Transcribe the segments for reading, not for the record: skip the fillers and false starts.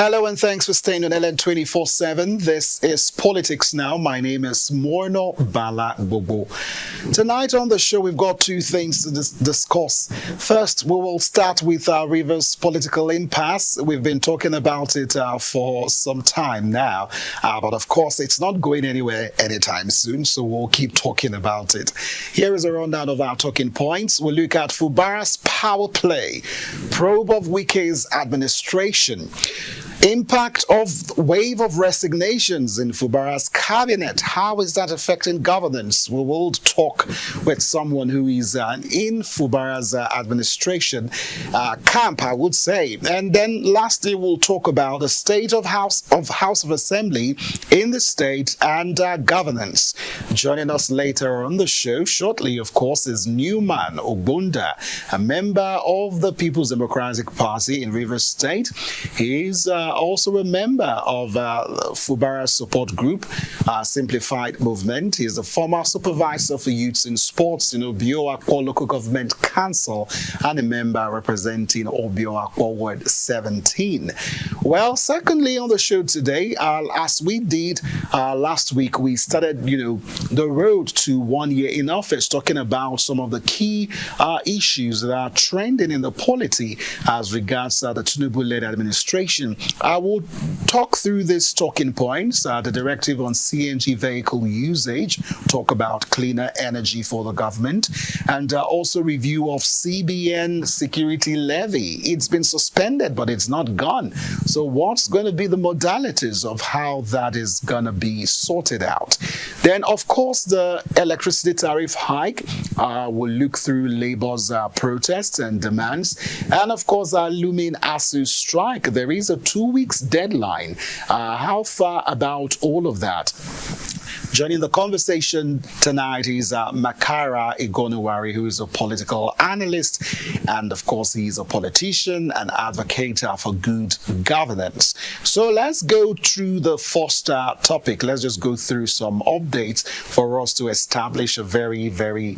Hello and thanks for staying on LN 24/7. This is Politics Now. My name is Morno Bala Bobo. Tonight on the show, we've got two things to discuss. First, we will start with Rivers' political impasse. We've been talking about it for some time now, but of course, it's not going anywhere anytime soon, so we'll keep talking about it. Here is a rundown of our talking points. We'll look at Fubara's power play, probe of Wike's administration, impact of wave of resignations in Fubara's cabinet. How is that affecting governance? We will talk with someone who is in Fubara's administration camp, I would say. And then lastly, we'll talk about the state of House of Assembly in the state and governance. Joining us later on the show, shortly, of course, is Newman Ogbunda, a member of the People's Democratic Party in Rivers State. He's also a member of Fubara's support group, Simplified Movement. He is a former supervisor for youths in sports in Obio Akpo Local Government Council and a member representing Obio Akpo Ward 17. Well, secondly, on the show today, as we did last week, we started, the road to 1 year in office, talking about some of the key issues that are trending in the polity as regards the Tinubu-led administration. I will talk through these talking points, the directive on CNG vehicle usage, talk about cleaner energy for the government, and also review of CBN security levy. It's been suspended, but it's not gone. So what's going to be the modalities of how that is going to be sorted out? Then, of course, the electricity tariff hike. We'll look through Labour's protests and demands. And, of course, our looming ASUU strike. There is a 2 weeks deadline. How far about all of that? Joining the conversation tonight is Makara Igonuwari, who is a political analyst, and of course he's a politician and advocate for good governance. So let's go through the first topic. Let's just go through some updates for us to establish a very, very,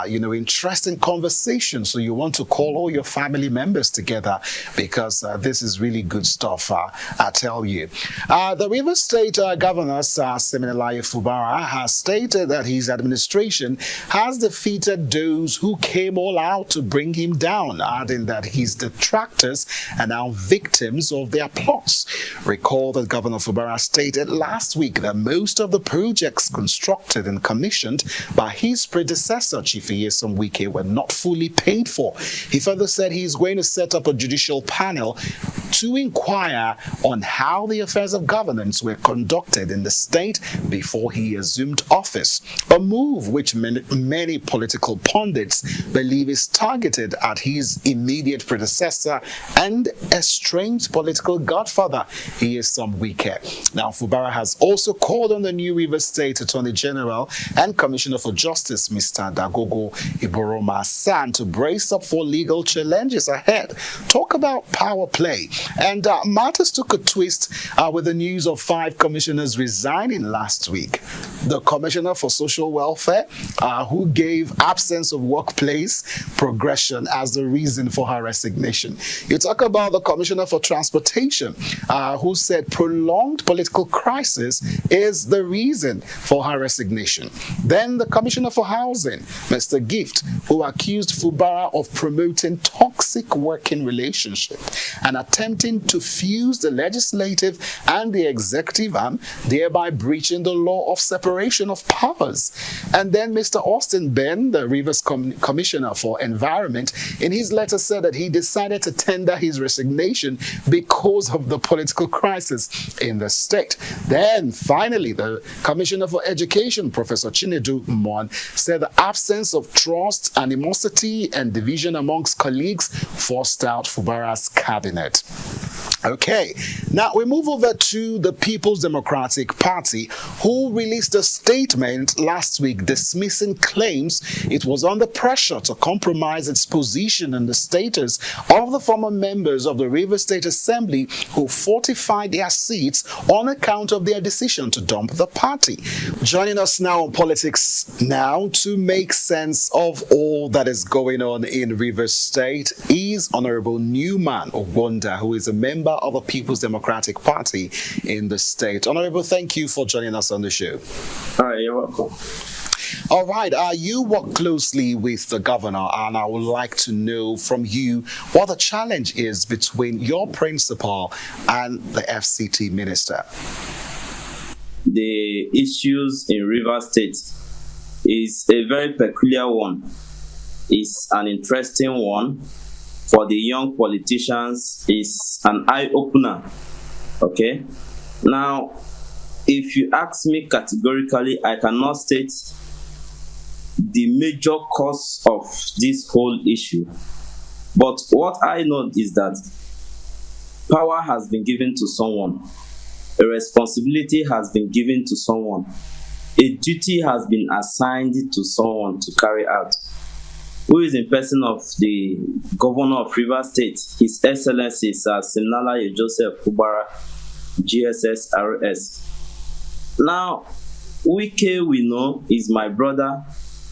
interesting conversation. So you want to call all your family members together because this is really good stuff, I tell you. The Rivers State Governor, Siminalayi Fubara, has stated that his administration has defeated those who came all out to bring him down, adding that his detractors are now victims of their plots. Recall that Governor Fubara stated last week that most of the projects constructed and commissioned by his predecessor, Chief Nyesom Wike, were not fully paid for. He further said he is going to set up a judicial panel to inquire on how the affairs of governance were conducted in the state before he assumed office, a move which many political pundits believe is targeted at his immediate predecessor and estranged political godfather, Nyesom Wike. Now, Fubara has also called on the new Rivers State Attorney General and Commissioner for Justice, Mr. Dagogo Iboroma-San, to brace up for legal challenges ahead. Talk about power play. And matters took a twist with the news of 5 commissioners resigning last week. The Commissioner for Social Welfare, who gave absence of workplace progression as the reason for her resignation. You talk about the Commissioner for Transportation, who said prolonged political crisis is the reason for her resignation. Then the Commissioner for Housing, Mr. Gift, who accused Fubara of promoting toxic working relationship and attempting to fuse the legislative and the executive arm, thereby breaching the law of separation of powers. And then Mr. Austin Ben, the Rivers Commissioner for Environment, in his letter said that he decided to tender his resignation because of the political crisis in the state. Then finally, the Commissioner for Education, Professor Tinubu'S, said the absence of trust, animosity, and division amongst colleagues forced out Fubara's cabinet. Okay, now we move over to the People's Democratic Party, who released a statement last week dismissing claims it was under pressure to compromise its position and the status of the former members of the Rivers State Assembly who fortified their seats on account of their decision to dump the party. Joining us now on Politics Now to make sense of all that is going on in Rivers State is Honorable Newman Ogbunda, who is a member member of the People's Democratic Party in the state. Honorable, thank you for joining us on the show. All right, you're welcome. All right, you work closely with the governor, and I would like to know from you what the challenge is between your principal and the FCT minister. The issues in Rivers State is a very peculiar one. It's an interesting one. For the young politicians, it's an eye-opener. Okay? Now, if you ask me categorically, I cannot state the major cause of this whole issue. But what I know is that power has been given to someone. A responsibility has been given to someone. A duty has been assigned to someone to carry out, who is in person of the governor of Rivers State, His Excellency Sir Siminalayi Joseph Fubara, GSS RS. Now, Wike, we know, is my brother,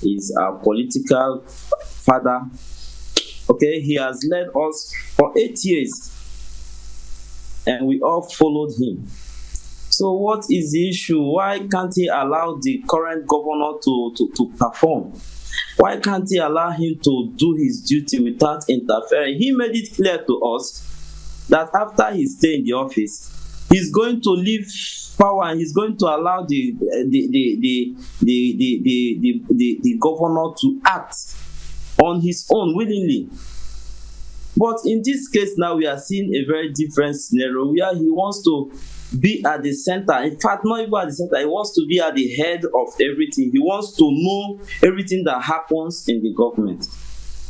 is our political father. Okay, he has led us for 8 years, and we all followed him. So what is the issue? Why can't he allow the current governor to perform? Why can't he allow him to do his duty without interfering? He made it clear to us that after he stay in the office, he's going to leave power and he's going to allow the governor to act on his own willingly. But in this case now, we are seeing a very different scenario where he wants to be at the center. In fact, not even at the center, he wants to be at the head of everything. He wants to know everything that happens in the government.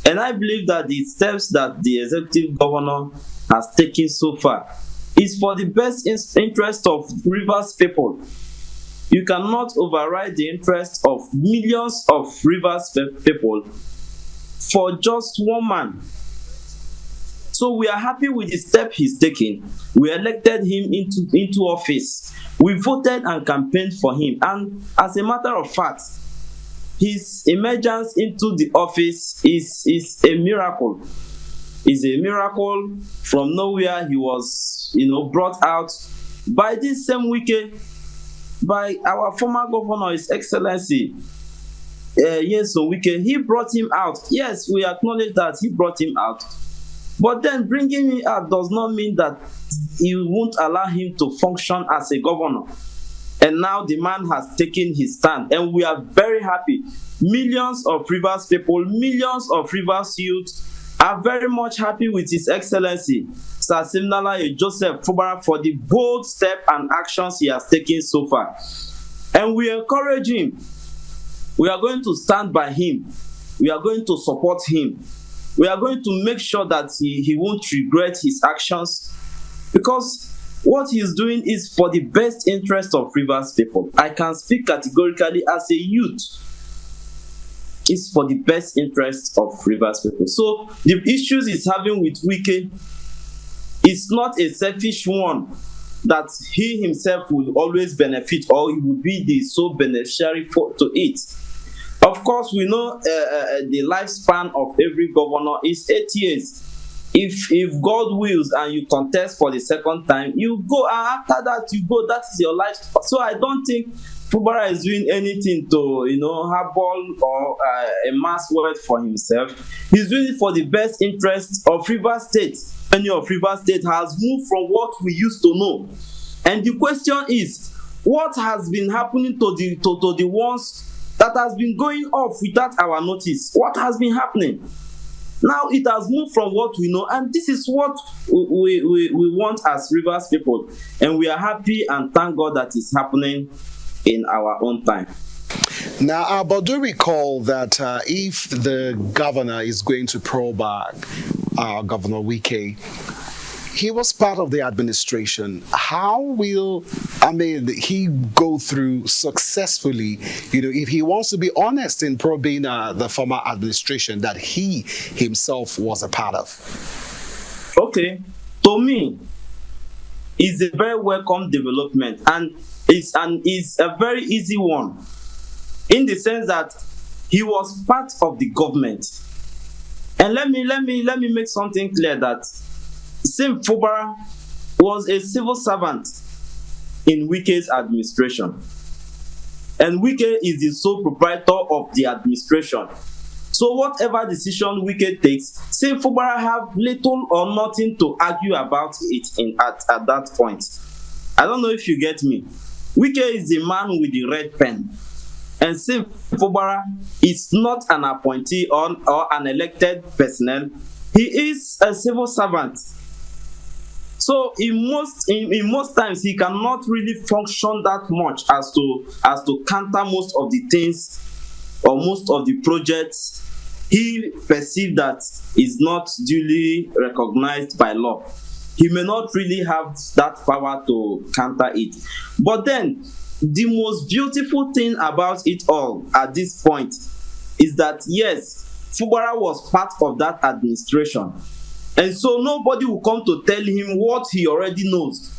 And I believe that the steps that the executive governor has taken so far is for the best interest of Rivers people. You cannot override the interest of millions of Rivers people for just one man. So we are happy with the step he's taking. We elected him into office. We voted and campaigned for him. And as a matter of fact, his emergence into the office is a miracle. It's a miracle. From nowhere, he was, brought out by this same weekend by our former governor, His Excellency Nyesom Wike. He brought him out. Yes, we acknowledge that he brought him out. But then bringing him out does not mean that you won't allow him to function as a governor. And now the man has taken his stand, and we are very happy. Millions of Rivers people, millions of Rivers youth are very much happy with His Excellency Sir Siminalayi Joseph Fubara for the bold step and actions he has taken so far. And we encourage him. We are going to stand by him. We are going to support him. We are going to make sure that he won't regret his actions, because what he is doing is for the best interest of Rivers people. I can speak categorically as a youth. It's for the best interest of Rivers people. So the issues he's having with Wike is not a selfish one that he himself will always benefit, or he will be the sole beneficiary to it. Of course, we know the lifespan of every governor is 8 years. If God wills and you contest for the second time, you go, and after that you go. That is your life. So I don't think Fubara is doing anything to, harbor or amass wealth for himself. He's doing it for the best interest of Rivers State. Many of Rivers State has moved from what we used to know. And the question is, what has been happening to the ones that has been going off without our notice? What has been happening? Now it has moved from what we know, and this is what we want as Rivers people. And we are happy and thank God that it's happening in our own time. Now, but do recall that if the governor is going to probe Governor Wike, he was part of the administration. How will, he go through successfly, if he wants to be honest in probing the former administration that he himself was a part of? Okay, to me, it's a very welcome development, and it's a very easy one, in the sense that he was part of the government. And let me make something clear, that Sim Fubara was a civil servant in Wike's administration. And Wike is the sole proprietor of the administration. So whatever decision Wike takes, Sim Fubara have little or nothing to argue about it at that point. I don't know if you get me. Wike is the man with the red pen. And Sim Fubara is not an appointee or an elected personnel. He is a civil servant. So in most times he cannot really function that much as to counter most of the things or most of the projects he perceived that is not duly recognized by law. He may not really have that power to counter it. But then the most beautiful thing about it all at this point is that yes, Fubara was part of that administration. And so nobody will come to tell him what he already knows.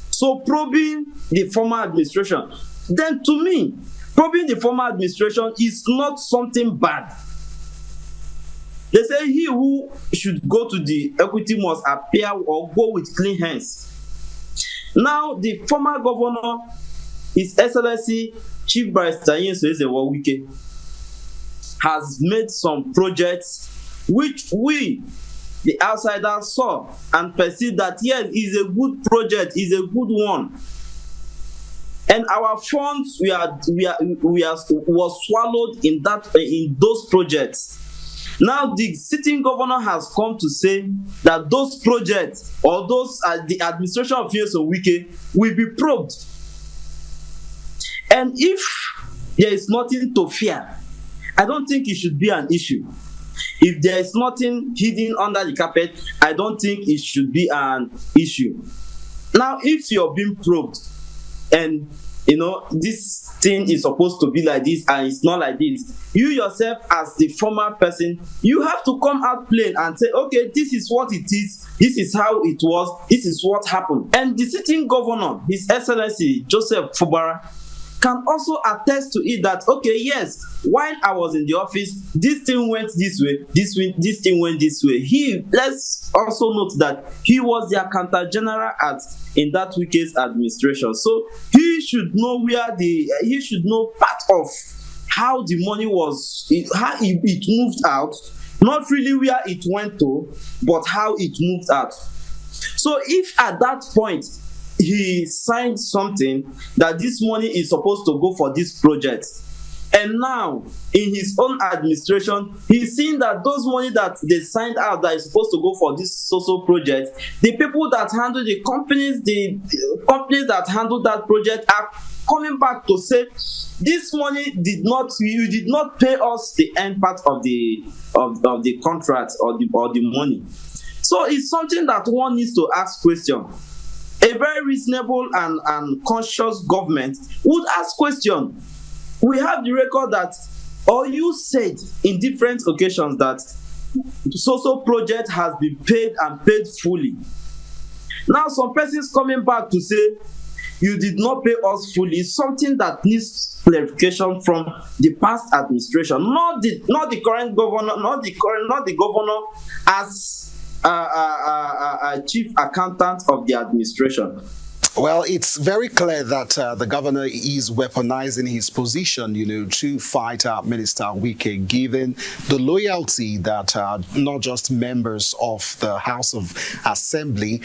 So probing the former administration, then to me, probing the former administration is not something bad. They say he who should go to the equity must appear or go with clean hands. Now, the former governor, His Excellency Chief Barrister Nyesom Wike, has made some projects which we, the outsiders, saw and perceived that yes, is a good project, is a good one. And our funds was swallowed in those projects. Now the sitting governor has come to say that those projects or those the administration of Nyesom Wike will be probed. And if there is nothing to fear, I don't think it should be an issue. If there is nothing hidden under the carpet, I don't think it should be an issue. Now, if you're being probed and this thing is supposed to be like this and it's not like this, you yourself as the former person, you have to come out plain and say, okay, this is what it is, this is how it was, this is what happened. And the sitting governor, His Excellency Joseph Fubara, can also attest to it that, okay, yes, while I was in the office, this thing went this way, this thing went this way. Let's also note that he was the accountant general in that Wike's administration. So he should know he should know part of how the money was, how it moved out, not really where it went to, but how it moved out. So if at that point he signed something that this money is supposed to go for this project, and now in his own administration he's seeing that those money that they signed out that is supposed to go for this social project, the people that handle the companies that handle that project are coming back to say this money you did not pay us the end part of the contract or the money. So it's something that one needs to ask questions. A very reasonable and conscious government would ask questions. We have the record that, or you said in different occasions that social project has been paid and paid fully. Now some persons coming back to say you did not pay us fully is something that needs clarification from the past administration, not the current governor, not the governor as a chief accountant of the administration. Well, it's very clear that the governor is weaponizing his position, to fight Minister Wike, given the loyalty that not just members of the House of Assembly,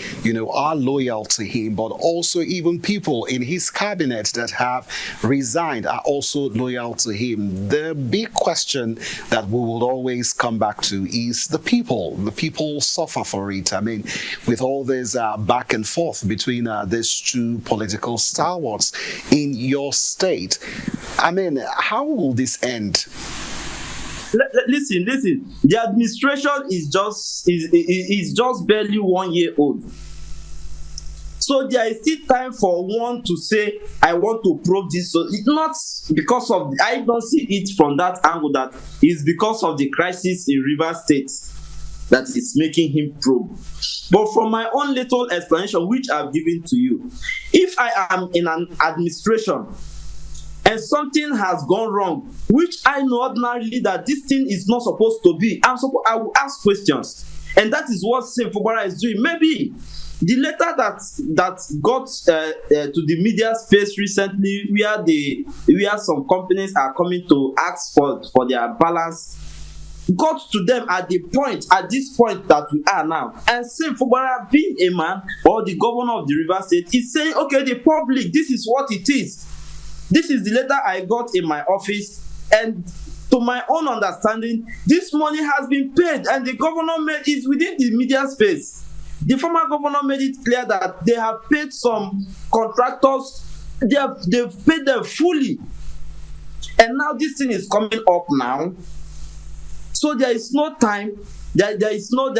are loyal to him, but also even people in his cabinet that have resigned are also loyal to him. The big question that we will always come back to is the people. The people suffer for it. I mean, with all this back and forth between these two political stalwarts in your state. I mean, how will this end? Listen. The administration is just barely 1 year old. So there is still time for one to say, I want to probe this. So it's not because of, I don't see it from that angle that it's because of the crisis in Rivers State that is making him probe. But from my own little explanation, which I've given to you, if I am in an administration and something has gone wrong, which I know ordinarily that this thing is not supposed to be, I will ask questions. And that is what Sim Fubara is doing. Maybe the letter that got to the media space recently, where some companies are coming to ask for their balance, got to them at this point that we are now. And Sim Fubara, being a man or the governor of the River State, is saying, okay, the public, this is what it is. This is the letter I got in my office, and to my own understanding, this money has been paid, and the governor made it within the media space. The former governor made it clear that they have paid some contractors, they've paid them fully. And now this thing is coming up now. So there is no time, there is no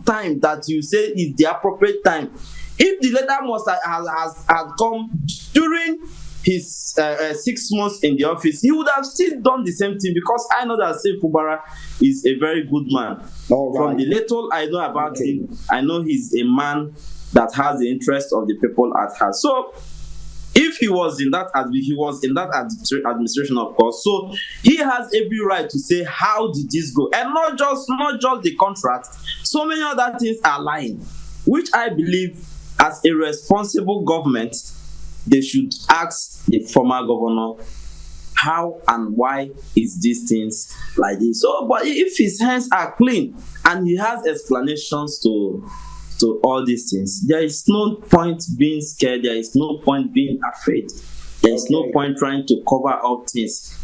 time that you say is the appropriate time. If the letter must has come during his 6 months in the office, he would have still done the same thing, because I know that Saif Fubara is a very good man. Right. From the little I know about him, I know he's a man that has the interest of the people at heart. So if he was in that administration, of course, so he has every right to say, how did this go? And not just the contract, so many other things are lying, which I believe, as a responsible government, they should ask the former governor, how and why is these things like this? So, but if his hands are clean and he has explanations to all these things, there is no point being scared. There is no point being afraid. There is no point trying to cover up things.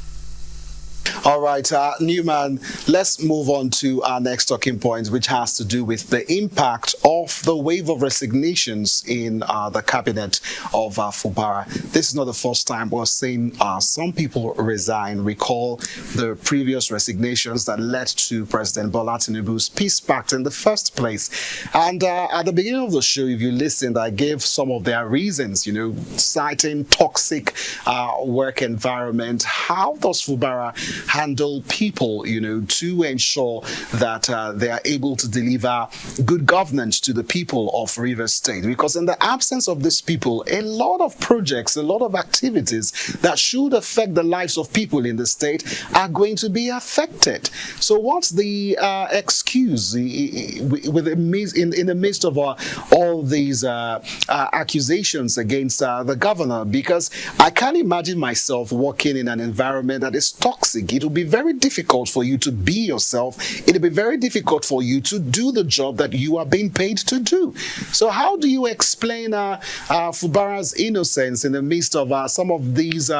All right, Newman, let's move on to our next talking point, which has to do with the impact of the wave of resignations in the cabinet of Fubara. This is not the first time we're seeing some people resign. Recall the previous resignations that led to President Bola Tinubu's Peace Pact in the first place. And at the beginning of the show, if you listened, I gave some of their reasons, citing toxic work environment. How does Fubara handle people, to ensure that they are able to deliver good governance to the people of Rivers State? Because in the absence of these people, a lot of projects, a lot of activities that should affect the lives of people in the state are going to be affected. So what's the excuse in the midst of all these accusations against the governor? Because I can't imagine myself working in an environment that is toxic. It will be very difficult for you to be yourself. It will be very difficult for you to do the job that you are being paid to do. So how do you explain Fubara's innocence in the midst of some of these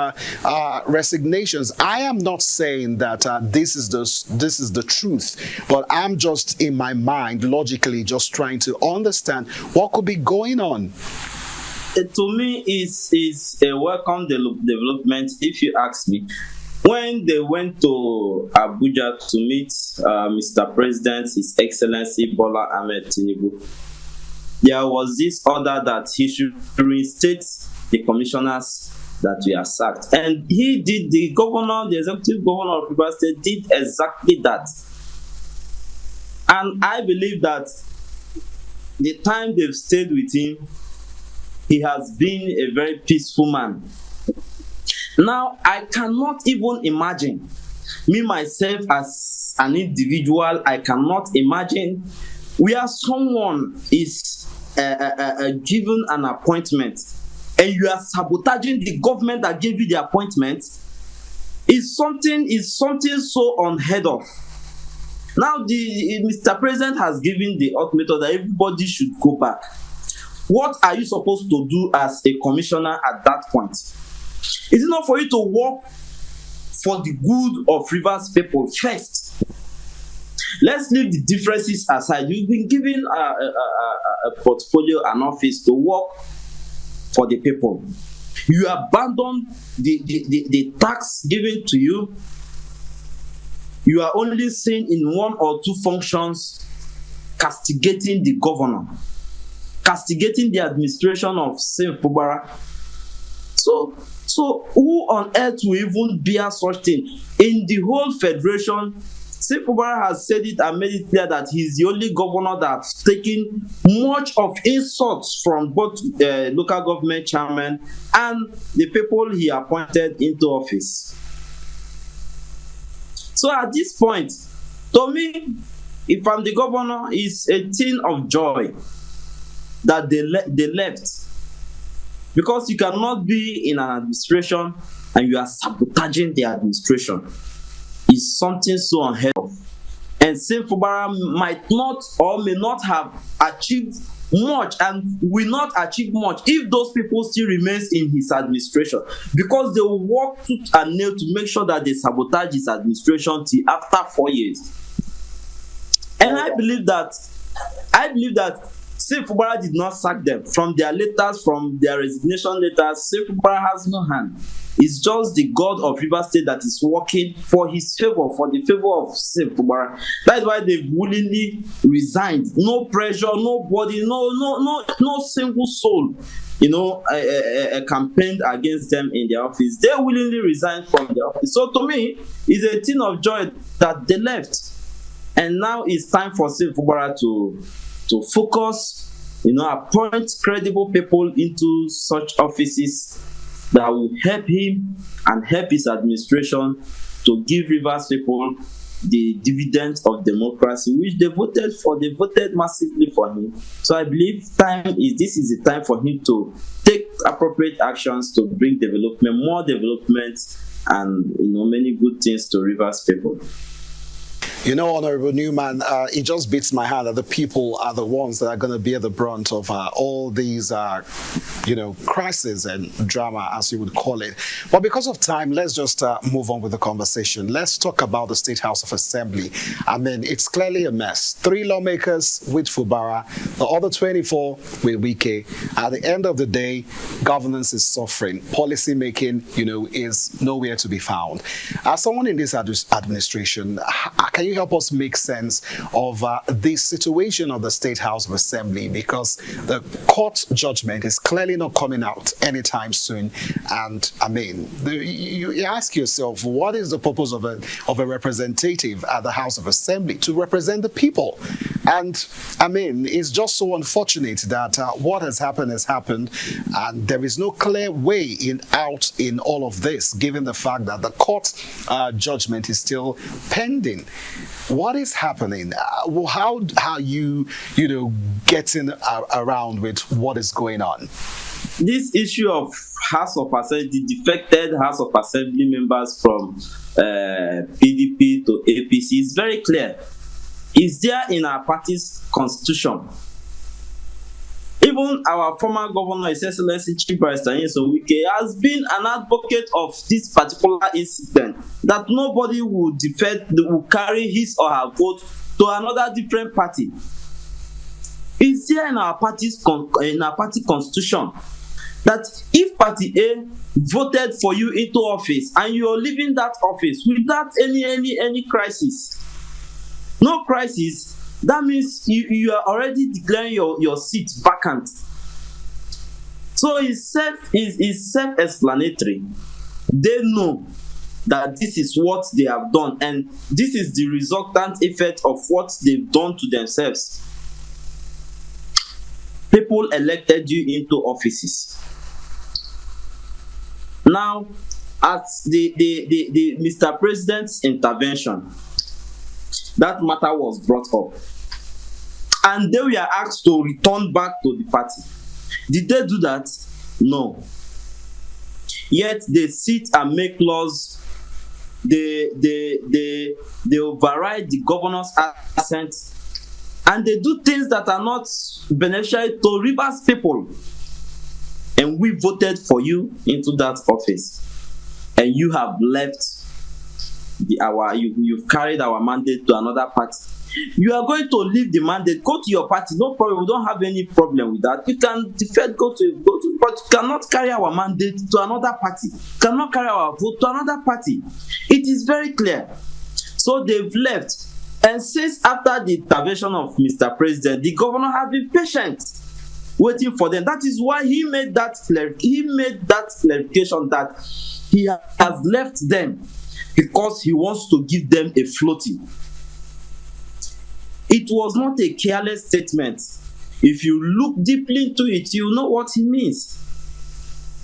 resignations? I am not saying that this is the truth, but I'm just in my mind logically just trying to understand what could be going on. To me, it's a welcome development, if you ask me. When they went to Abuja to meet Mr. President, His Excellency Bola Ahmed Tinubu, there was this order that he should reinstate the commissioners that were sacked. And he did, the executive governor of Rivers State did exactly that. And I believe that the time they've stayed with him, he has been a very peaceful man. Now, I cannot even imagine, me myself as an individual, I cannot imagine where someone is given an appointment and you are sabotaging the government that gave you the appointment. Is something so unheard of. Now, Mr. President has given the ultimatum that everybody should go back. What are you supposed to do as a commissioner at that point? Is it not for you to work for the good of Rivers people first? Let's leave the differences aside. You've been given a portfolio, an office to work for the people. You abandon the tax given to you. You are only seen in one or two functions castigating the governor, castigating the administration of Saif Fubara. So who on earth will even bear such thing? In the whole federation, Saif Fubara has said it and made it clear that he's the only governor that's taken much of insults from both local government chairmen and the people he appointed into office. So at this point, to me, if I'm the governor, it's a thing of joy. that they left. Because you cannot be in an administration and you are sabotaging the administration. It's something so unheard of. And Sim Fubara might not or may not have achieved much and will not achieve much if those people still remains in his administration, because they will work tooth and nail to make sure that they sabotage his administration till after 4 years. And I believe that Sim Fubara did not sack them. From their letters, from their resignation letters, Sim Fubara has no hand. It's just the God of Rivers State that is working for his favor, for the favor of Sim Fubara. That's why they willingly resigned. No pressure, nobody, no single soul, campaigned against them in their office. They willingly resigned from their office. So to me, it's a thing of joy that they left. And now it's time for Sim Fubara to focus, appoint credible people into such offices that will help him and help his administration to give Rivers people the dividends of democracy, which they voted for. They voted massively for him. So I believe this is the time for him to take appropriate actions to bring development, more development, and many good things to Rivers people. Honorable Newman, it just beats my heart that the people are the ones that are going to bear the brunt of all these, crises and drama, as you would call it. But because of time, let's just move on with the conversation. Let's talk about the State House of Assembly. I mean, it's clearly a mess. 3 lawmakers with Fubara, the other 24 with Wike. At the end of the day, governance is suffering. Policy making, is nowhere to be found. As someone in this administration, can you help us make sense of the situation of the State House of Assembly? Because the court judgment is clearly not coming out anytime soon. And I mean, you ask yourself, what is the purpose of a representative at the House of Assembly? To represent the people. And I mean, it's just so unfortunate that what has happened, and there is no clear way out in all of this, given the fact that the court judgment is still pending. What is happening? How are you getting around with what is going on? This issue of House of Assembly, the defected House of Assembly members from PDP to APC is very clear. It's there in our party's constitution. Even our former governor, His Excellency Chief Barrister Wike, has been an advocate of this particular incident, that nobody will carry his or her vote to another different party. It's there in our party constitution that if Party A voted for you into office and you're leaving that office without any crisis, no crisis, that means you are already declaring your seat vacant. So it's self-explanatory. They know that this is what they have done, and this is the resultant effect of what they've done to themselves. People elected you into offices. Now, at the Mr. President's intervention, that matter was brought up, and they were asked to return back to the party. Did they do that? No. Yet they sit and make laws. They override the governor's assent, and they do things that are not beneficial to Rivers people. And we voted for you into that office, and you have left you've carried our mandate to another party. You are going to leave the mandate, go to your party, no problem. We don't have any problem with that. You can defect, go to, but you cannot carry our mandate to another party. You cannot carry our vote to another party. It is very clear. So they've left, and since after the intervention of Mr. President, the governor has been patient, waiting for them. That is why he made that clarification that he has left them, because he wants to give them a floating. It was not a careless statement. If you look deeply into it, you know what he means.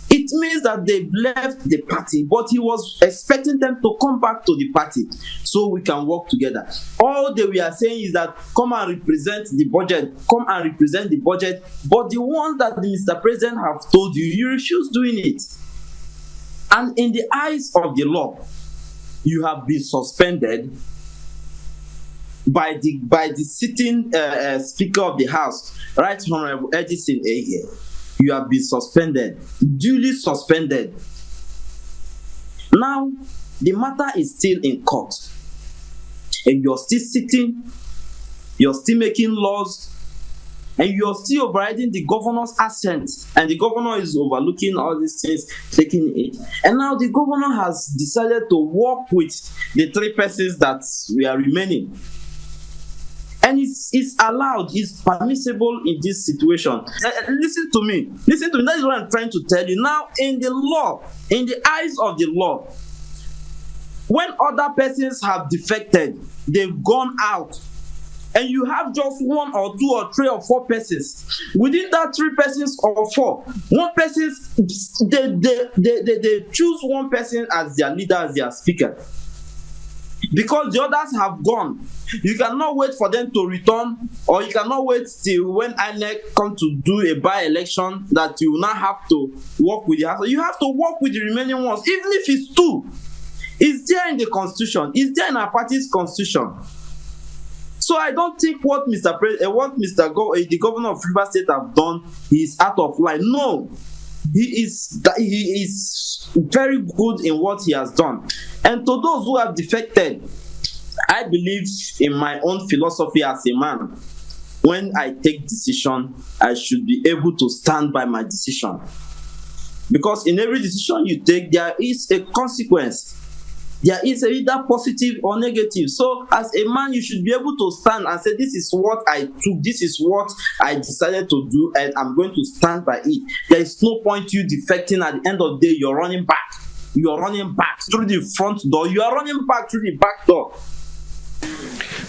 It means that they left the party, but he was expecting them to come back to the party so we can work together. All that we are saying is that come and represent the budget, come and represent the budget, but the one that Mr. President have told you, you refuse doing it. And in the eyes of the law, you have been suspended by the sitting Speaker of the House, Right Honorable Edison Eye. You have been suspended, duly suspended. Now, the matter is still in court, and you're still sitting, you're still making laws, and you're still overriding the governor's assent, and the governor is overlooking all these things, taking it. And now the governor has decided to work with the 3 persons that we are remaining. And it's allowed, it's permissible in this situation. Listen to me. That is what I'm trying to tell you. Now, in the law, in the eyes of the law, when other persons have defected, they've gone out, and you have just 1 or 2 or 3 or 4 persons. Within that 3 persons or 4, one person, they choose one person as their leader, as their speaker. Because the others have gone. You cannot wait for them to return, or you cannot wait till when INEC come to do a by-election that you will not have to work with the house. You have to work with the remaining ones, even if it's 2. It's there in the constitution. It's there in our party's constitution. So I don't think what the governor of Rivers State have done is out of line. No, he is very good in what he has done. And to those who have defected, I believe in my own philosophy as a man. When I take decision, I should be able to stand by my decision. Because in every decision you take, there is a consequence. There is either positive or negative. So as a man, you should be able to stand and say, this is what I took, this is what I decided to do, and I'm going to stand by it. There is no point you defecting. At the end of the day, you're running back. You are running back through the front door. You are running back through the back door.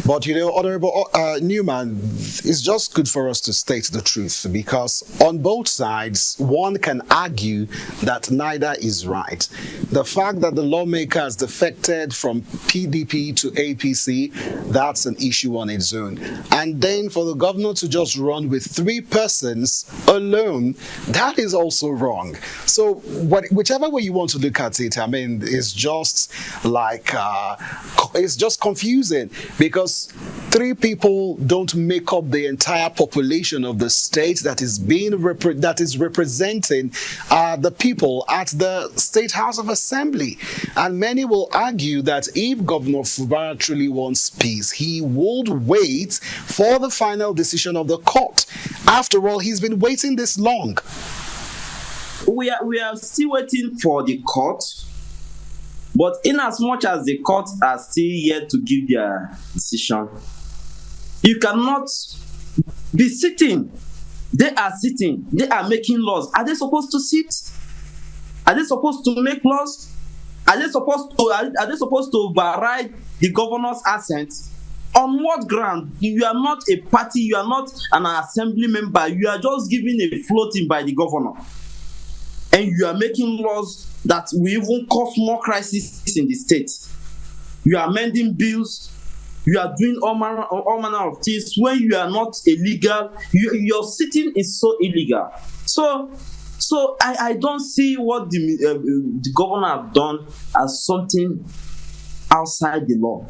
But Honorable Newman, it's just good for us to state the truth, because on both sides, one can argue that neither is right. The fact that the lawmakers defected from PDP to APC, that's an issue on its own. And then for the governor to just run with 3 persons alone, that is also wrong. So whichever way you want to look at it, I mean, it's just like, it's just confusing, because 3 people don't make up the entire population of the state that is representing the people at the State House of Assembly. And many will argue that if Governor Fubara truly wants peace, he would wait for the final decision of the court. After all, he's been waiting this long. We are still waiting for the court. But in as much as the courts are still yet to give their decision, you cannot be sitting. They are sitting. They are making laws. Are they supposed to sit? Are they supposed to make laws? Are they supposed to override the governor's assent? On what ground? You are not a party. You are not an assembly member. You are just giving a floating by the governor. And you are making laws that will even cause more crisis in the state. You are amending bills. You are doing all manner of things when you are not illegal. Your sitting is so illegal. So I don't see what the governor have done as something outside the law.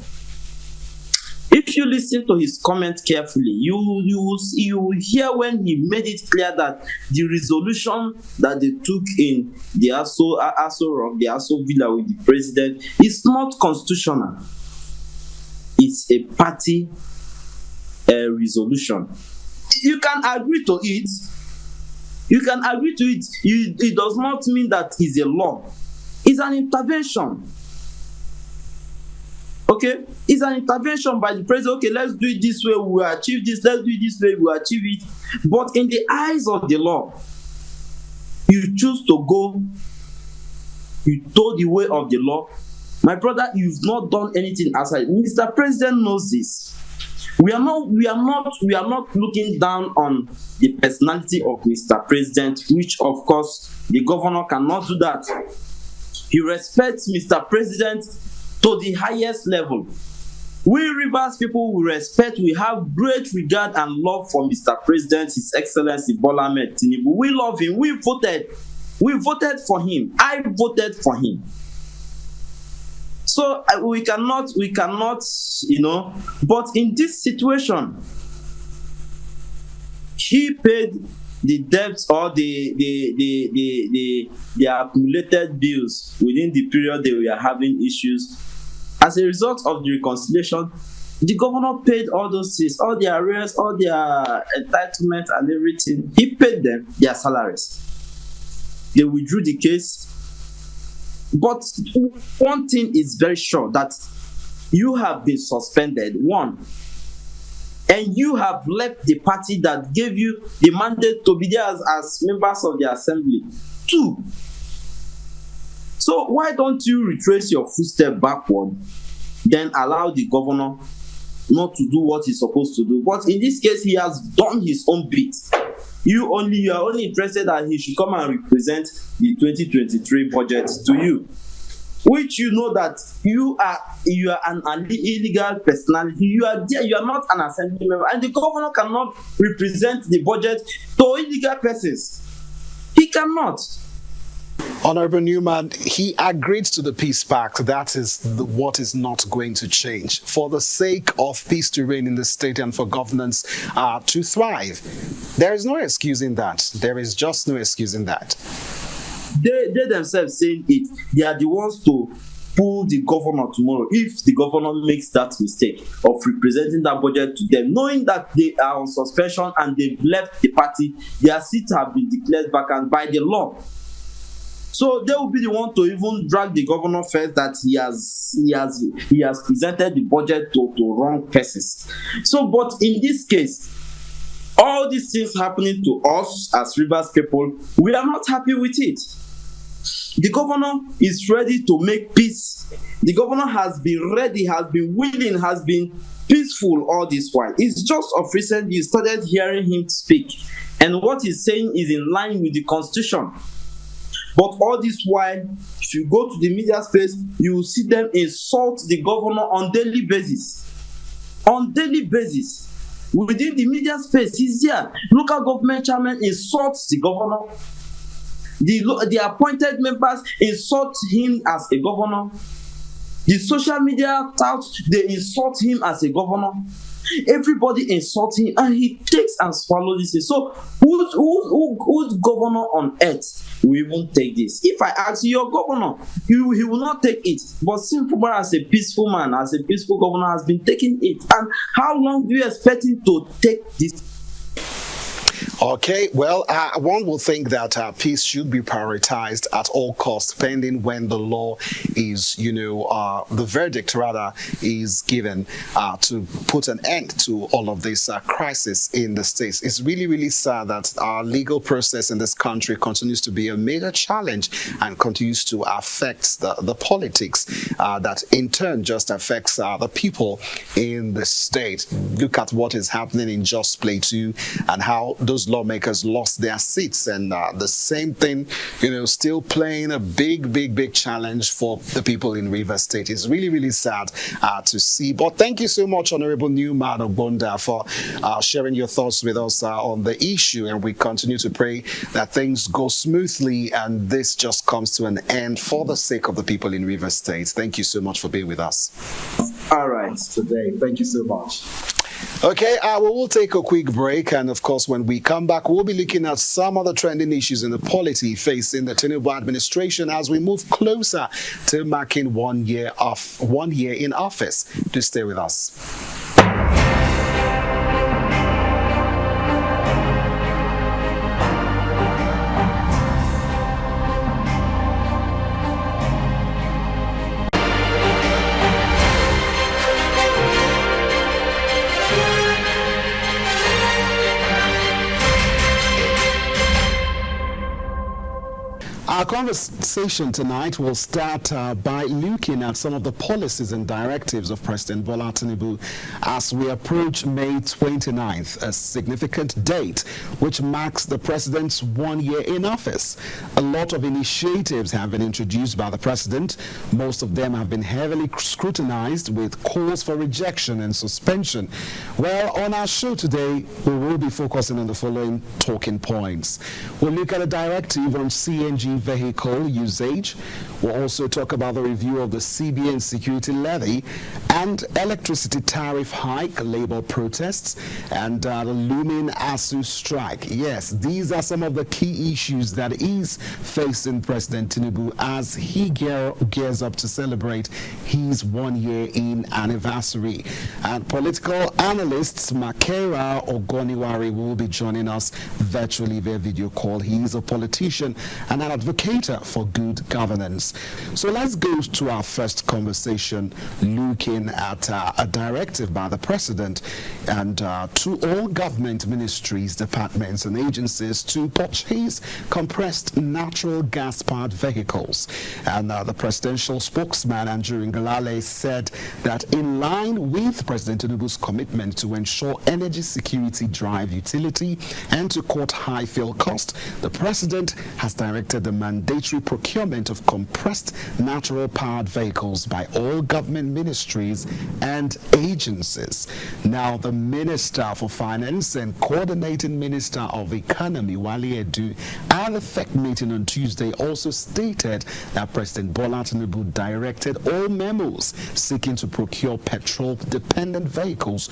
If you listen to his comment carefully, you will hear when he made it clear that the resolution that they took in the ASUU Villa with the president is not constitutional. It's a party resolution. You can agree to it. It does not mean that it's a law. It's an intervention. Okay, it's an intervention by the president. Okay, let's do it this way, we will achieve this. Let's do it this way, we will achieve it. But in the eyes of the law, you choose to go, you told the way of the law. My brother, you've not done anything outside. Mr. President knows this. We are not looking down on the personality of Mr. President, which of course the governor cannot do that. He respects Mr. President to the highest level. We Rivers people we respect, we have great regard and love for Mr. President, His Excellency Bola Ahmed Tinubu. We love him. We voted for him. I voted for him. So we cannot, but in this situation, he paid the debts or the accumulated bills within the period they were having issues. As a result of the reconciliation, the governor paid all those things, all their arrears, all their entitlements and everything. He paid them their salaries. They withdrew the case. But one thing is very sure, that you have been suspended, one, and you have left the party that gave you the mandate to be there as members of the assembly. Two, so why don't you retrace your footstep backward, then allow the governor not to do what he's supposed to do? But in this case, he has done his own bit. You are only interested that he should come and represent the 2023 budget to you, which you know that you are an illegal personality. You are there, you are not an assembly member, and the governor cannot represent the budget to illegal persons. He cannot. Honorable Newman, he agreed to the peace pact. That is what is not going to change. For the sake of peace to reign in the state and for governance to thrive. There is no excusing that. There is just no excusing that. They themselves saying it. They are the ones to pull the governor tomorrow if the governor makes that mistake of representing that budget to them, knowing that they are on suspension and they've left the party. Their seats have been declared vacant by the law. So they will be the one to even drag the governor first, that he has presented the budget to wrong persons. So, but in this case, all these things happening to us as Rivers people, we are not happy with it. The governor is ready to make peace. The governor has been ready, has been willing, has been peaceful all this while. It's just of recent you started hearing him speak, and what he's saying is in line with the constitution. But all this while, if you go to the media space, you will see them insult the governor on daily basis. On daily basis. Within the media space, he's here. Local government chairman insults the governor. The appointed members insult him as a governor. The social media touts, they insult him as a governor. Everybody insults him, and he takes and swallows this. So who's governor on earth will even take this? If I ask you, your governor, he will not take it. But Simple as a peaceful man, as a peaceful governor, has been taking it. And how long do you expect him to take this? Okay, well, one will think that peace should be prioritized at all costs, pending when the law is, the verdict rather is given to put an end to all of this crisis in the states. It's really, really sad that our legal process in this country continues to be a major challenge and continues to affect the politics that in turn just affects the people in the state. Look at what is happening in Just Plateau and how those lawmakers lost their seats, and the same thing, still playing a big challenge for the people in Rivers State. It's really, really sad to see. But thank you so much, Honorable Newman Ogbonda, for sharing your thoughts with us on the issue, and we continue to pray that things go smoothly and this just comes to an end for the sake of the people in Rivers State. Thank you so much for being with us. All right, today. Thank you so much. Okay, we will take a quick break, and of course, when we come back, we'll be looking at some other trending issues in the polity facing the Tinubu administration as we move closer to marking 1 year in office. Do stay with us. Our conversation tonight will start by looking at some of the policies and directives of President Bola Tinubu as we approach May 29th, a significant date which marks the president's 1 year in office. A lot of initiatives have been introduced by the president. Most of them have been heavily scrutinized with calls for rejection and suspension. Well, on our show today, we will be focusing on the following talking points. We'll look at a directive on CNG vehicle usage. We'll also talk about the review of the CBN security levy and electricity tariff hike, labor protests, and the looming ASUU strike. Yes, these are some of the key issues that is facing President Tinubu as he gears up to celebrate his 1 year in anniversary. And political analysts Makera Ogoniwari will be joining us virtually via video call. He is a politician and an advocate for good governance. So let's go to our first conversation, looking at a directive by the president and to all government ministries, departments and agencies to purchase compressed natural gas-powered vehicles. And the presidential spokesman, Andrew Ngalale, said that in line with President Tinubu's commitment to ensure energy security drive utility and to cut high fuel costs, the president has directed the mandatory procurement of compressed natural powered vehicles by all government ministries and agencies. Now, the Minister for Finance and Coordinating Minister of Economy, Wale Edu, at the FEC meeting on Tuesday also stated that President Bola Tinubu directed all memos seeking to procure petrol-dependent vehicles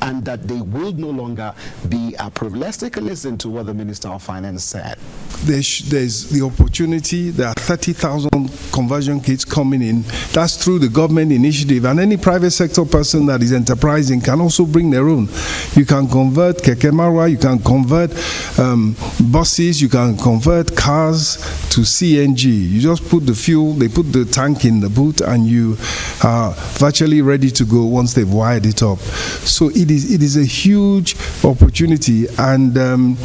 and that they will no longer be approved. Let's take a listen to what the Minister of Finance said. There's the opportunity. There are 30,000 conversion kits coming in. That's through the government initiative, and any private sector person that is enterprising can also bring their own. You can convert keke marwa, you can convert buses, you can convert cars to CNG. You just put the fuel, they put the tank in the boot, and you are virtually ready to go once they've wired it up. So it is a huge opportunity, and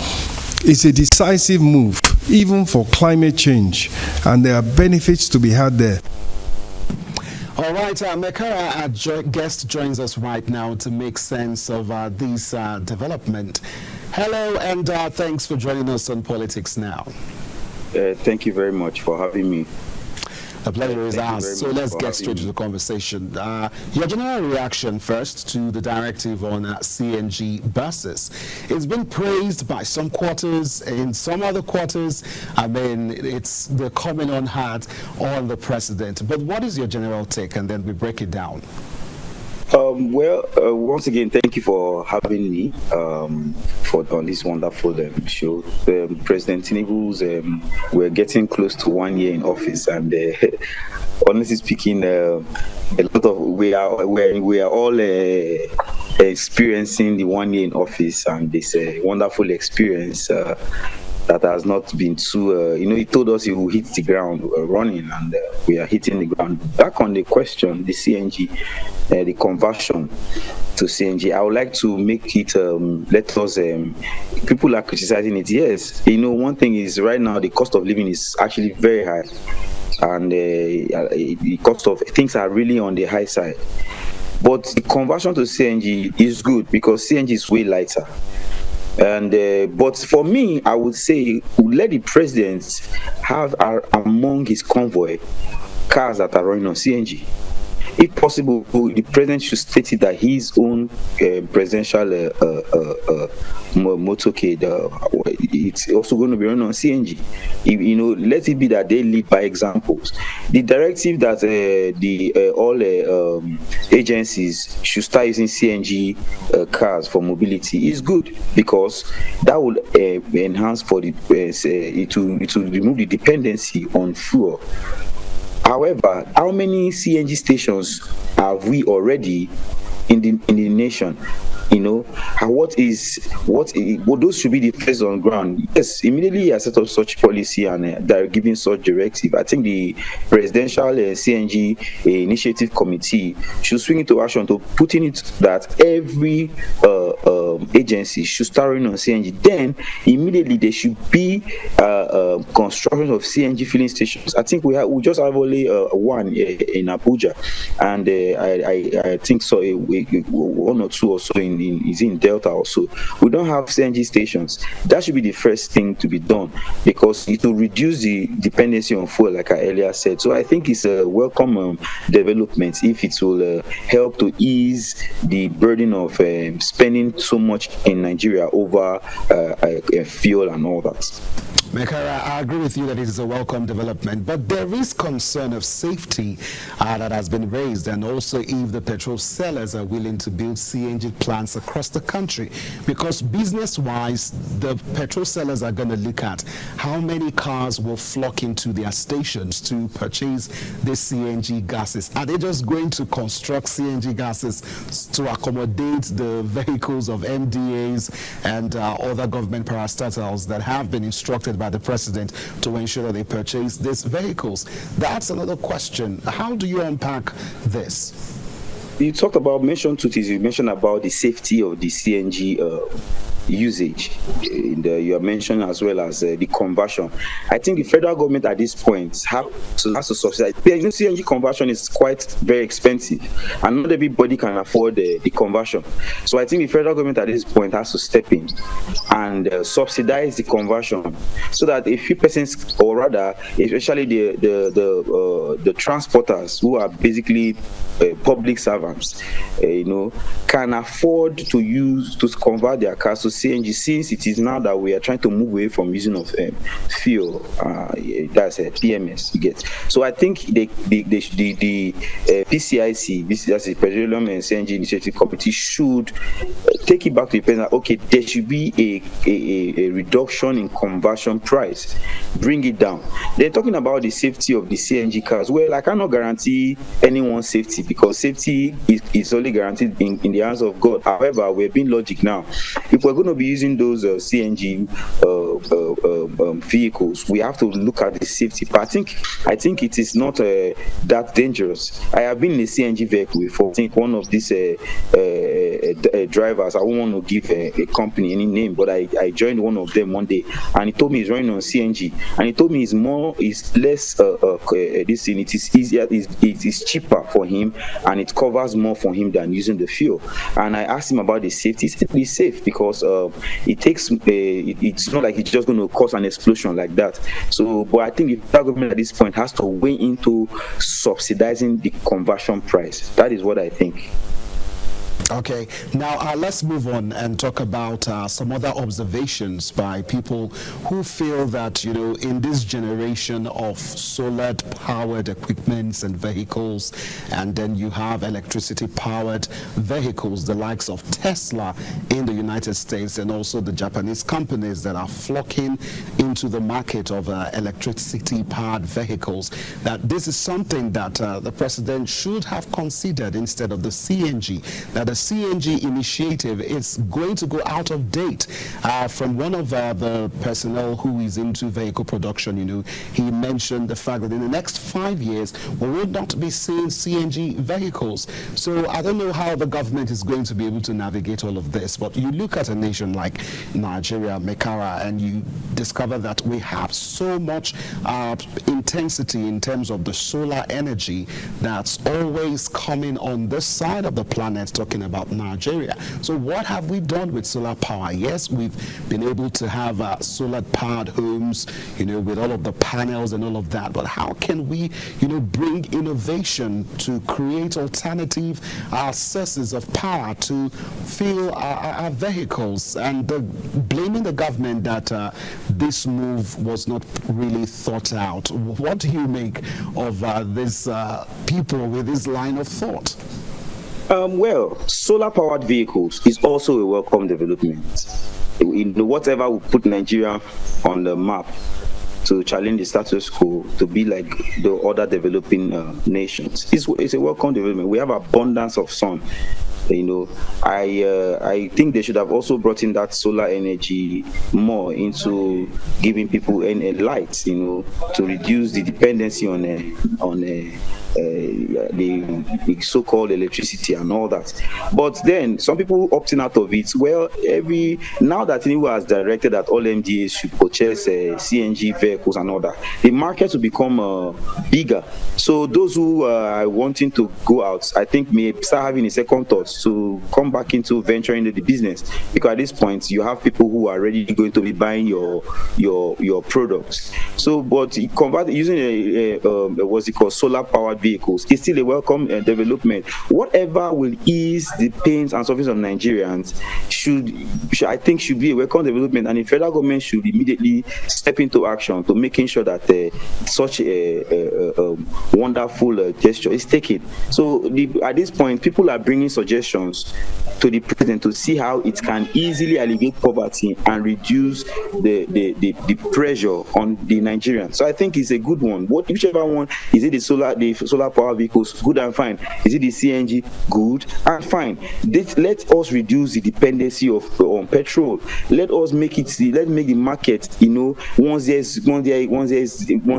it's a decisive move, even for climate change, and there are benefits to be had there. All right, Mekara, our guest, joins us right now to make sense of this development. Hello, and thanks for joining us on Politics Now. Thank you very much for having me. The pleasure is ours. So let's get straight to the conversation. Your general reaction first to the directive on CNG buses. It's been praised by some quarters. In some other quarters, I mean, it's the coming on hard on the president. But what is your general take? And then we break it down. Once again, thank you for having me on this wonderful show. President Tinubu's, we're getting close to 1 year in office, and honestly speaking, a lot of we are all experiencing the 1 year in office, and this wonderful experience. That has not been too, he told us he will hit the ground running, and we are hitting the ground. Back on the question, the CNG, the conversion to CNG, I would like to make it, let us, people are criticizing it. Yes, one thing is right now the cost of living is actually very high, and the cost of things are really on the high side. But the conversion to CNG is good because CNG is way lighter. And but for me, I would say let the president have among his convoy cars that are running on CNG. If possible, the president should state it that his own presidential motorcade, it's also going to be running on CNG. Let it be that they lead by examples. The directive that all agencies should start using CNG cars for mobility is good, because that will enhance for the it will remove the dependency on fuel. However, how many CNG stations have we already in the nation? What those should be the first on ground. Yes, immediately I set up such policy and they're giving such directive. I think the presidential CNG initiative committee should swing into action to putting it that every agency should start running on CNG. Then immediately there should be construction of CNG filling stations. I think we just have only one in Abuja, and I think so one or two or so in Delta also. We don't have CNG stations. That should be the first thing to be done, because it will reduce the dependency on fuel, like I earlier said. So I think it's a welcome development if it will help to ease the burden of spending so much in Nigeria over fuel and all that. Mekara, I agree with you that it is a welcome development, but there is concern of safety that has been raised, and also if the petrol sellers are willing to build CNG plants across the country, because business-wise, the petrol sellers are going to look at how many cars will flock into their stations to purchase these CNG gases. Are they just going to construct CNG gases to accommodate the vehicles of MDAs and other government parastatals that have been instructed by the president to ensure that they purchase these vehicles? That's another question. How do you unpack this? You talked about, you mentioned about the safety of the CNG usage. You have mentioned as well as the conversion. I think the federal government at this point has to subsidize. CNG conversion is quite very expensive, and not everybody can afford the conversion. So I think the federal government at this point has to step in and subsidize the conversion, so that a few persons, or rather, especially the transporters who are basically public servants, can afford to convert their cars to CNG, since it is now that we are trying to move away from using of fuel. That's PMS. You get. So I think the PCIC, that's the Petroleum and CNG Initiative Committee, should take it back to the president. Okay, there should be a reduction in conversion price. Bring it down. They're talking about the safety of the CNG cars. Well, I cannot guarantee anyone's safety, because safety is only guaranteed in the hands of God. However, we're being logic now. If we're going to be using those CNG vehicles, we have to look at the safety. But I think it is not that dangerous. I have been in a CNG vehicle before. I think one of these drivers, I won't want to give a company any name, but I joined one of them one day, and he told me he's running on CNG, and he told me it's less this thing. It is easier, it is cheaper for him, and it covers more for him than using the fuel. And I asked him about the safety. He said it's safe, because it takes it's not like it's just going to cause an explosion like that. So, but I think the federal government at this point has to weigh into subsidizing the conversion price. That is what I think. Okay, now let's move on and talk about some other observations by people who feel that, in this generation of solar-powered equipments and vehicles, and then you have electricity-powered vehicles, the likes of Tesla in the United States, and also the Japanese companies that are flocking into the market of electricity-powered vehicles, that this is something that the president should have considered instead of the CNG, that the CNG initiative is going to go out of date. From one of the personnel who is into vehicle production, he mentioned the fact that in the next 5 years, we will not be seeing CNG vehicles. So I don't know how the government is going to be able to navigate all of this, but you look at a nation like Nigeria, Mekara, and you discover that we have so much intensity in terms of the solar energy that's always coming on this side of the planet, talking about Nigeria. So what have we done with solar power? Yes, we've been able to have solar powered homes, with all of the panels and all of that, but how can we, bring innovation to create alternative sources of power to fuel our vehicles? And blaming the government that this move was not really thought out. What do you make of these people with this line of thought? Well, solar-powered vehicles is also a welcome development. Whatever will put Nigeria on the map to challenge the status quo, to be like the other developing nations, it's a welcome development. We have abundance of sun. I think they should have also brought in that solar energy more into giving people light, to reduce the dependency on the so-called electricity and all that. But then some people opting out of it. Well, now that Tinubu has directed that all MDAs should purchase CNG vehicles and all that, the market will become bigger. So those who are wanting to go out, I think, may start having a second thought to come back into venturing into the business, because at this point you have people who are already going to be buying your products. So, but using what's it called, solar powered vehicles is still a welcome development. Whatever will ease the pains and sufferings of Nigerians should be a welcome development, and the federal government should immediately step into action to making sure that such a wonderful gesture is taken. So at this point, people are bringing suggestions to the president to see how it can easily alleviate poverty and reduce the pressure on the Nigerians. So I think it's a good one. Whichever one, is it the solar power vehicles, good and fine. Is it the CNG, good and fine. Let us reduce the dependency on petrol. Let make the market, once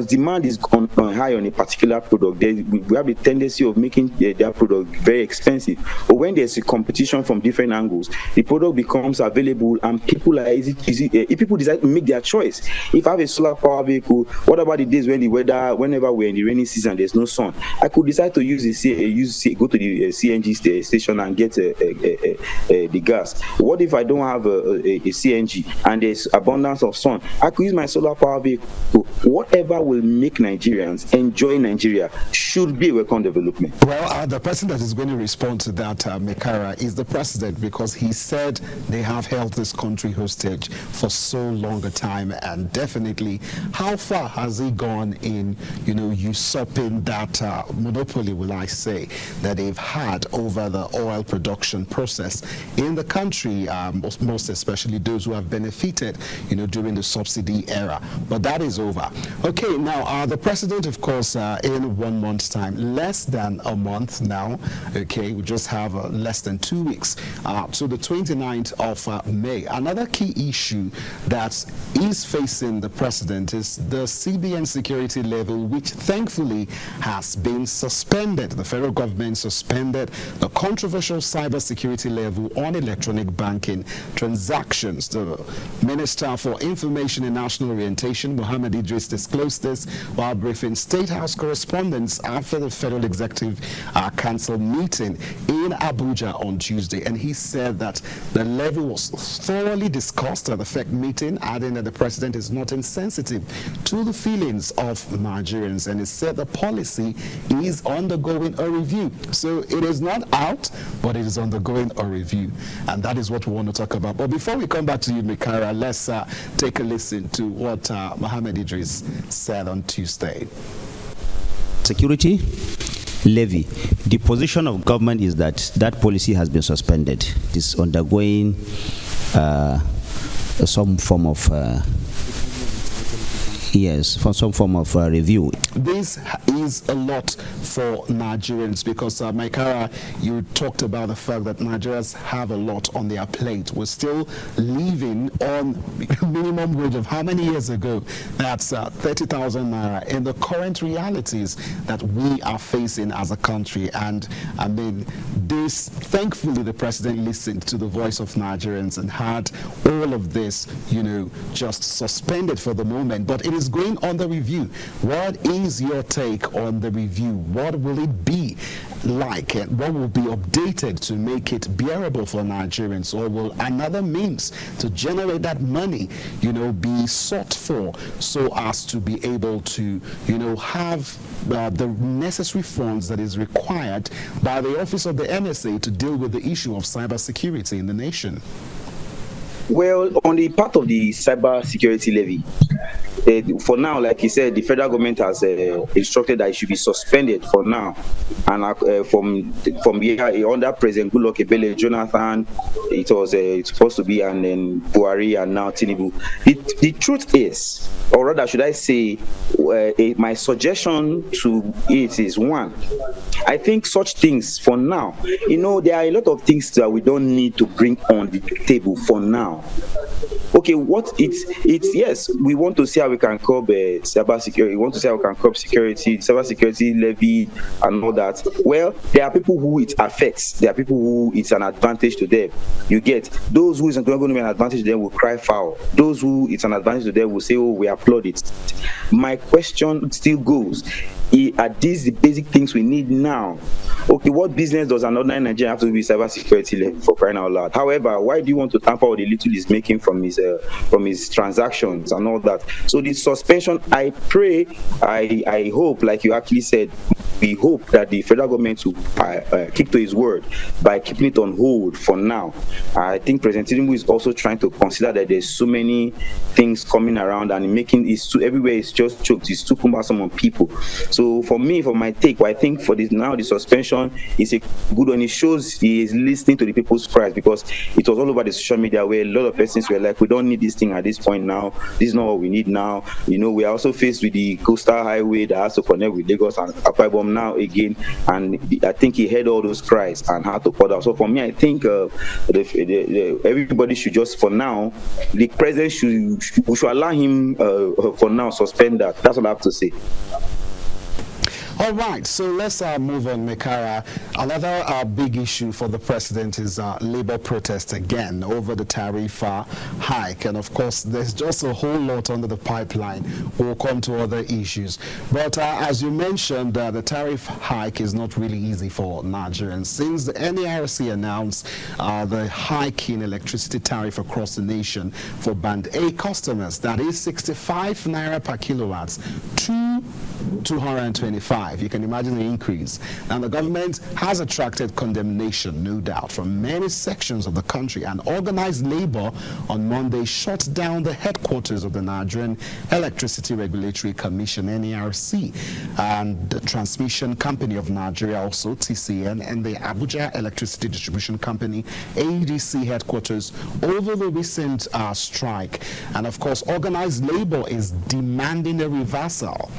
demand is on high on a particular product, we have a tendency of making that product very expensive. But when there's a competition from different angles, the product becomes available and people are if people decide to make their choice. If I have a solar power vehicle, what about the days when whenever we're in the rainy season, there's no sun, I could decide to go to the CNG station and get the gas. What if I don't have a CNG and there's abundance of sun? I could use my solar power vehicle. Whatever will make Nigerians enjoy Nigeria should be a welcome development. Well, the person that is going to respond to that, Mekara, is the president, because he said they have held this country hostage for so long a time, and definitely, how far has he gone in, usurping that monopoly, will I say, that they've had over the oil production process in the country, most especially those who have benefited, during the subsidy era. But that is over. Okay, now the president, of course, in 1 month's time, less than a month now, okay, we just have less than 2 weeks to the 29th of May. Another key issue that is facing the president is the CBN security level, which thankfully has been suspended. The federal government suspended the controversial cybersecurity level on electronic banking transactions. The Minister for Information and National Orientation, Mohammed Idris, disclosed this while briefing State House correspondents after the Federal Executive Council meeting in Abuja on Tuesday. And he said that the levy was thoroughly discussed at the FEC meeting, adding that the president is not insensitive to the feelings of Nigerians. And he said the policy is undergoing a review. So it is not out, but it is undergoing a review. And that is what we want to talk about. But before we come back to you, Mekara, let's take a listen to what Mohammed Idris said on Tuesday. Security levy. The position of government is that policy has been suspended. It is undergoing some form of review. This is a lot for Nigerians because, Mekara, you talked about the fact that Nigerians have a lot on their plate. We're still living on minimum wage of how many years ago? That's 30,000 naira in the current realities that we are facing as a country. And I mean, this, thankfully, the president listened to the voice of Nigerians and had all of this, just suspended for the moment. But it is going on the review. What is your take on the review? What will it be like, and what will be updated to make it bearable for Nigerians? Or will another means to generate that money, be sought for so as to be able to, have the necessary funds that is required by the office of the NSA to deal with the issue of cybersecurity in the nation? Well, on the part of the cybersecurity levy, for now, like you said, the federal government has instructed that it should be suspended for now. And from under President Goodluck Ebele Jonathan, it was it's supposed to be, and then Buhari, and now Tinubu. The truth is, or rather, should I say, my suggestion to it is one: I think such things for now, there are a lot of things that we don't need to bring on the table for now. Okay, what it's yes, we want to see how we can curb cybersecurity. We want to see how we can curb security, cybersecurity levy, and all that. Well, there are people who it affects. There are people who it's an advantage to them. You get those who it's not going to be an advantage to them will cry foul. Those who it's an advantage to them will say, "Oh, we applaud it." My question still goes: are these the basic things we need now? Okay, what business does an ordinary Nigerian have to do with cybersecurity levy, for crying out loud? However, why do you want to tamper with the little he's making from his transactions and all that? So the suspension, I pray, I hope, like you actually said, we hope that the federal government will keep to his word by keeping it on hold for now. I think President Tinubu is also trying to consider that there's so many things coming around and making it too everywhere. It's just choked. It's too cumbersome on people. So for me, for my take, I think for this now, the suspension is a good one. It shows he is listening to the people's cries, because it was all over the social media where a lot of persons were like, we don't need this thing at this point now. This is not what we need now. We are also faced with the coastal highway that has to connect with Lagos and Akwa Ibom now again, and I think he heard all those cries and had to cut out. So for me, I think everybody should just, for now, the president should allow him for now suspend that. That's all I have to say. All right, so let's move on, Mekara. Another big issue for the president is labor protest again over the tariff hike. And of course, there's just a whole lot under the pipeline. We'll come to other issues. But as you mentioned, the tariff hike is not really easy for Nigerians. Since the NERC announced the hike in electricity tariff across the nation for Band A customers, that is 65 naira per kilowatts to 225. You can imagine the increase. And the government has attracted condemnation, no doubt, from many sections of the country. And organized labor on Monday shut down the headquarters of the Nigerian Electricity Regulatory Commission, NERC, and the Transmission Company of Nigeria, also TCN, and the Abuja Electricity Distribution Company, AEDC headquarters, over the recent strike. And of course, organized labor is demanding a reversal.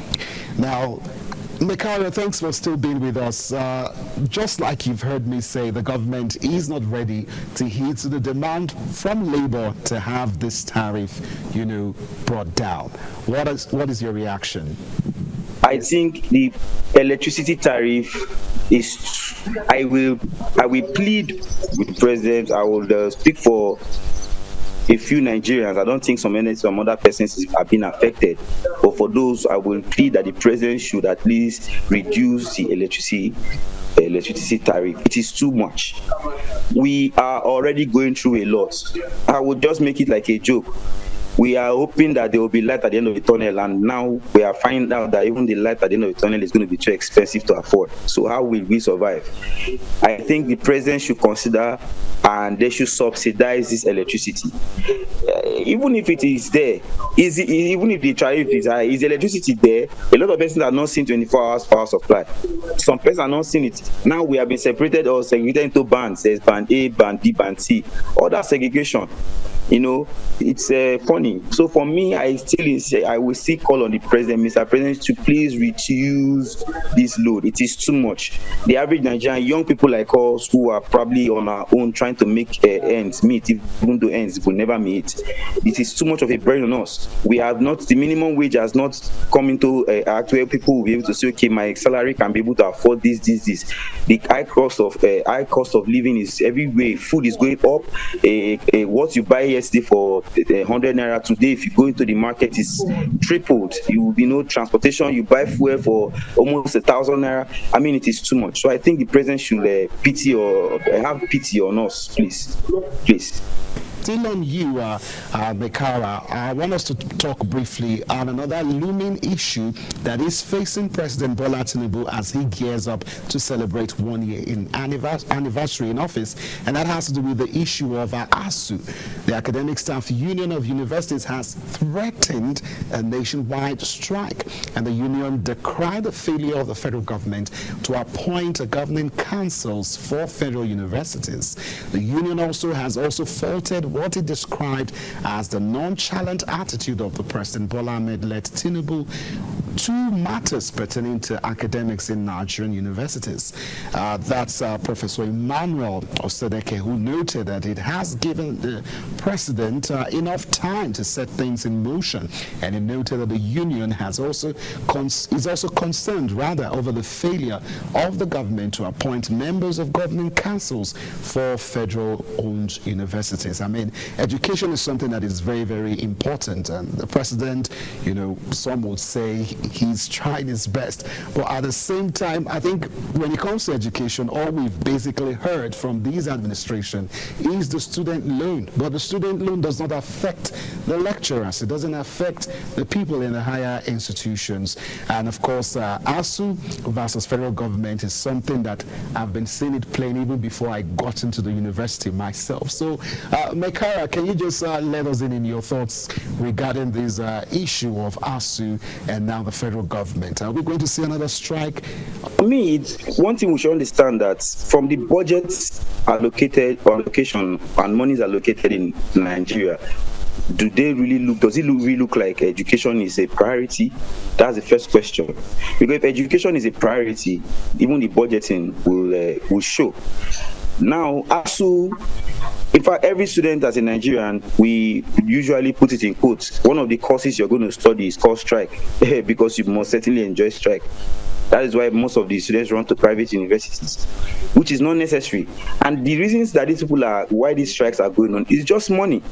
Now, Mekara, thanks for still being with us. Just like you've heard me say, the government is not ready to heed to the demand from labor to have this tariff, brought down. What is your reaction? I think the electricity tariff is. I will plead with the president. I will speak for a few Nigerians. I don't think some other persons have been affected, but for those, I will plead that the president should at least reduce the electricity tariff. It is too much. We are already going through a lot. I would just make it like a joke. We are hoping that there will be light at the end of the tunnel, and now we are finding out that even the light at the end of the tunnel is going to be too expensive to afford. So how will we survive? I think the president should consider, and they should subsidize this electricity. Even if it is there, even if the tariff is high, is electricity there? A lot of persons are not seeing 24 hours power supply. Some persons are not seeing it. Now we have been separated or segregated into bands. There's band A, band B, band C. All that segregation, it's funny. So for me, I will still call on the president, Mr. President, to please reduce this load. It is too much. The average Nigerian, young people like us who are probably on our own trying to make ends meet, even though ends will never meet, it is too much of a burden on us. We have not, the minimum wage has not come into act where people will be able to say, okay, my salary can be able to afford this. The high cost of living is everywhere. Food is going up. What you buy yesterday for 100 naira, today if you go into the market is tripled. Transportation, you buy fuel for almost 1,000 naira. I mean, it is too much. So I think the president should have pity on us, please. Still on you, Mekara, I want us to talk briefly on another looming issue that is facing President Bola Tinubu as he gears up to celebrate 1 year in anniversary in office, and that has to do with the issue of ASUU. The Academic Staff Union of Universities has threatened a nationwide strike, and the union decried the failure of the federal government to appoint a governing councils for federal universities. The union has faulted what it described as the nonchalant attitude of the President Bola Ahmed-led Tinubu two matters pertaining to academics in Nigerian universities. That's Professor Emmanuel Osedeke, who noted that it has given the president enough time to set things in motion, and he noted that the union is also concerned over the failure of the government to appoint members of governing councils for federal-owned universities. I mean, education is something that is very, very important, and the president, some would say he's trying his best, but at the same time, I think when it comes to education, all we've basically heard from this administration is the student loan, but the student loan does not affect the lecturers. It doesn't affect the people in the higher institutions. And of course, ASUU versus federal government is something that I've been seeing it playing even before I got into the university myself. So, Mekara, can you just let us in your thoughts regarding this issue of ASUU and now the federal government? Are we going to see another strike? For me, one thing we should understand that from the budgets allocated on allocation and monies allocated in Nigeria, does it really look like education is a priority? That's the first question. Because if education is a priority, even the budgeting will show. Now, ASUU, in fact, every student as a Nigerian, we usually put it in quotes. One of the courses you're going to study is called strike, because you must certainly enjoy strike. That is why most of the students run to private universities, which is not necessary. And the reasons that why these strikes are going on is just money.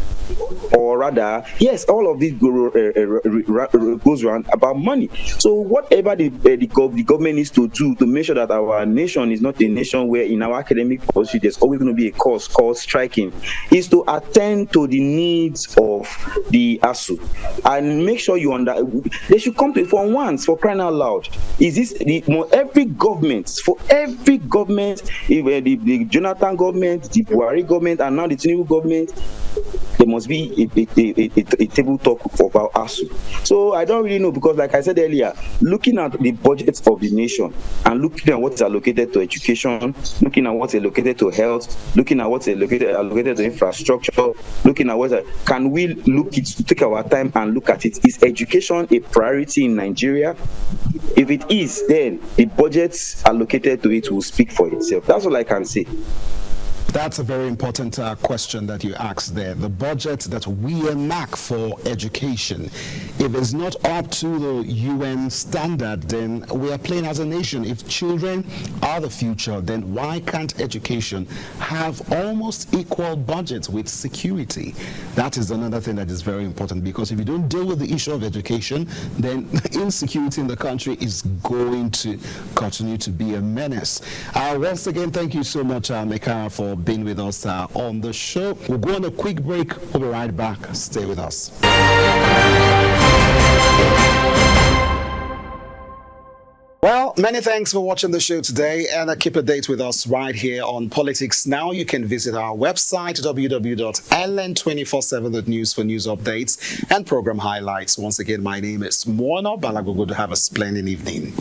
Or rather, yes, all of this goes around about money. So whatever the government needs to do to make sure that our nation is not a nation where in our academic policy there's always going to be a course called striking, is to attend to the needs of the ASUU and make sure they should come to it for once, for crying out loud. Is this every government, the Jonathan government, the Buhari government, and now the Tinubu government, there must be a table talk about ASUU. So I don't really know, because like I said earlier, looking at the budgets of the nation and looking at what's allocated to education, looking at what's allocated to health, looking at what's allocated to infrastructure, looking at can we take our time and look at it? Is education a priority in Nigeria? If it is, then the budgets allocated to it will speak for itself. That's all I can say. That's a very important question that you asked there. The budget that we enact for education, if it's not up to the UN standard, then we are playing as a nation. If children are the future, then why can't education have almost equal budgets with security? That is another thing that is very important, because if you don't deal with the issue of education, then insecurity in the country is going to continue to be a menace. Once again, thank you so much, Mekara, for being with us on the show. We'll go on a quick break. We'll be right back. Stay with us. Well, many thanks for watching the show today, and keep a date with us right here on Politics Now. You can visit our website, www.ln247.news for news updates and program highlights. Once again, my name is Moana Balagogo. Have a splendid evening.